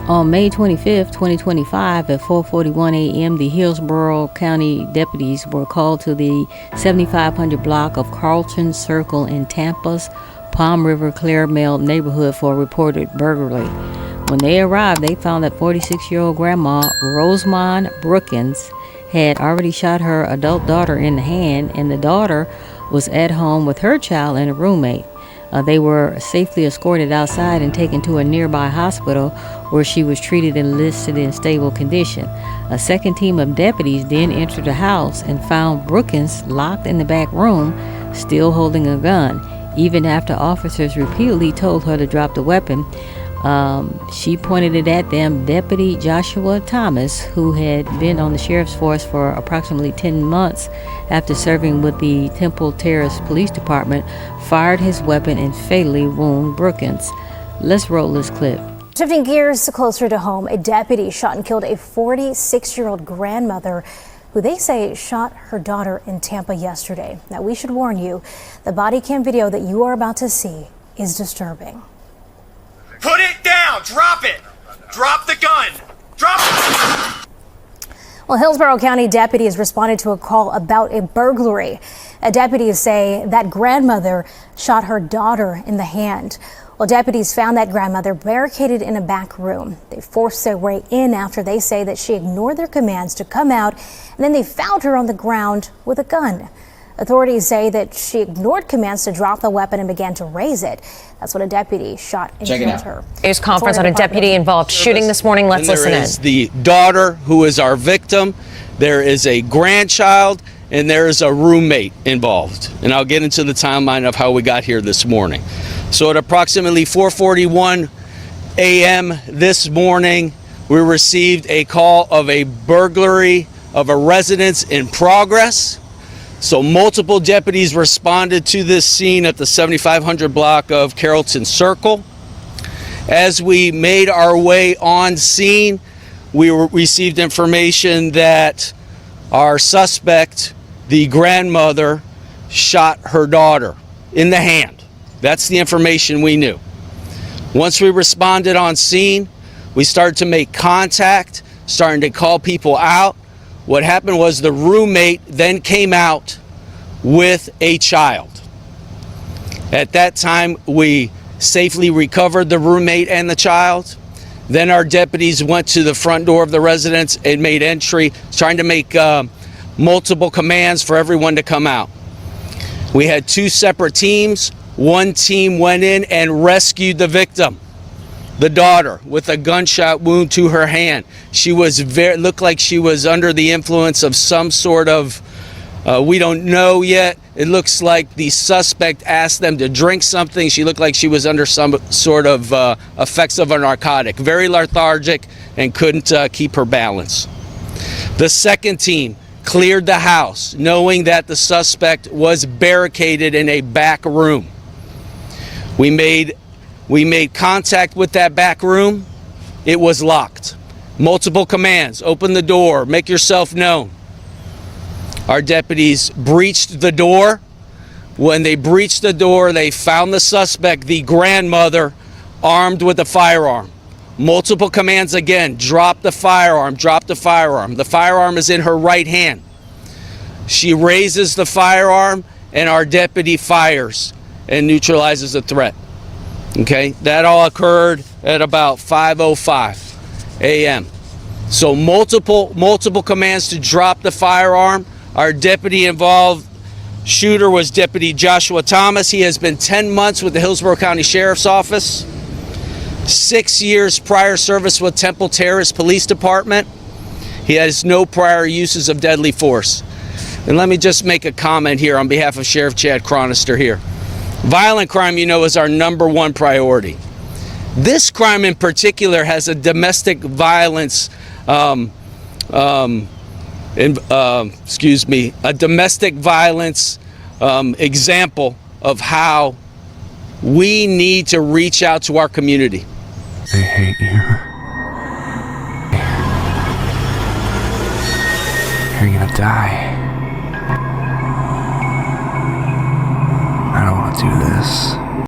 On May 25, 2025, at 4:41 a.m., the Hillsborough County deputies were called to the 7500 block of Carlton Circle in Tampa's Palm River Clair Mel neighborhood for a reported burglary. When they arrived, they found that 46-year-old grandma Rosamond Brookins had already shot her adult daughter in the hand, and the daughter was at home with her child and a roommate. They were safely escorted outside and taken to a nearby hospital where she was treated and listed in stable condition. A second team of deputies then entered the house and found Brookins locked in the back room, still holding a gun. Even after officers repeatedly told her to drop the weapon, she pointed it at them. Deputy Joshua Thomas, who had been on the sheriff's force for approximately 10 months after serving with the Temple Terrace Police Department, fired his weapon and fatally wounded Brookins. Let's roll this clip. Shifting gears closer to home, a deputy shot and killed a 46-year-old grandmother who they say shot her daughter in Tampa yesterday. Now, we should warn you, the body cam video that you are about to see is disturbing. Put it down! Drop it! Drop the gun! Drop it! Well, Hillsborough County deputies responded to a call about a burglary. Deputies say that grandmother shot her daughter in the hand. Well, deputies found that grandmother barricaded in a back room. They forced their way in after they say that she ignored their commands to come out, and then they found her on the ground with a gun. Authorities say that she ignored commands to drop the weapon and began to raise it. That's when a deputy shot and killed her. News conference on a deputy-involved shooting this morning. Let's listen in. There is the daughter who is our victim. There is a grandchild, and there is a roommate involved. And I'll get into the timeline of how we got here this morning. So at approximately 4:41 a.m. this morning, we received a call of a burglary of a residence in progress. So multiple deputies responded to this scene at the 7500 block of Carlton Circle. As we made our way on scene, we received information that our suspect, the grandmother, shot her daughter in the hand. That's the information we knew. Once we responded on scene, we started to make contact, starting to call people out. What happened was the roommate then came out with a child. At that time, we safely recovered the roommate and the child. Then our deputies went to the front door of the residence and made entry, trying to make multiple commands for everyone to come out. We had two separate teams. One team went in and rescued the victim, the daughter, with a gunshot wound to her hand. She was looked like she was under the influence of some sort of, we don't know yet. It looks like the suspect asked them to drink something. She looked like she was under some sort of effects of a narcotic, very lethargic, and couldn't keep her balance. The second team cleared the house, knowing that the suspect was barricaded in a back room. We made contact with that back room. It was locked. Multiple commands: open the door, make yourself known. Our deputies breached the door. When they breached the door, they found the suspect, the grandmother, armed with a firearm. Multiple commands again: drop the firearm, drop the firearm. The firearm is in her right hand. She raises the firearm, and our deputy fires and neutralizes the threat. Okay, that all occurred at about 5:05 a.m. So multiple commands to drop the firearm. Our deputy involved shooter was Deputy Joshua Thomas. He has been 10 months with the Hillsborough County Sheriff's Office, 6 years prior service with Temple Terrace Police Department. He has no prior uses of deadly force. And let me just make a comment here on behalf of Sheriff Chad Chronister here. Violent crime, you know, is our number 1 priority. This crime in particular has a domestic violence, a domestic violence example of how we need to reach out to our community. They hate you. You're gonna die. I don't want to do this.